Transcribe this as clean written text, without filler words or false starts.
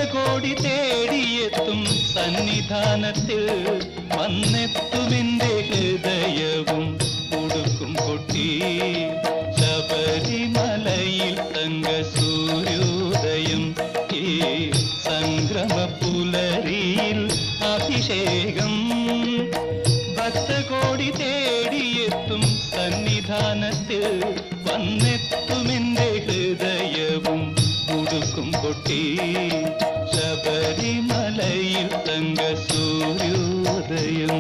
ഭക്തകോടി തേടിയെത്തും സന്നിധാനത്തിൽ വന്നെത്തുമെന്റെ ഹൃദയവും ഉടുക്കും കൊട്ടി. ശബരിമലയിൽ തങ്ക സൂര്യോദയം, ഈ സംക്രമ പുലരിയിൽ അഭിഷേകം. ഭക്തകോടി തേടിയെത്തും സന്നിധാനത്തിൽ വന്നെത്തുമെന്റെ ഹൃദയവും ഉടുക്കും കൊട്ടി. ശബരിമലയിൽ തങ്ക സൂര്യോദയം.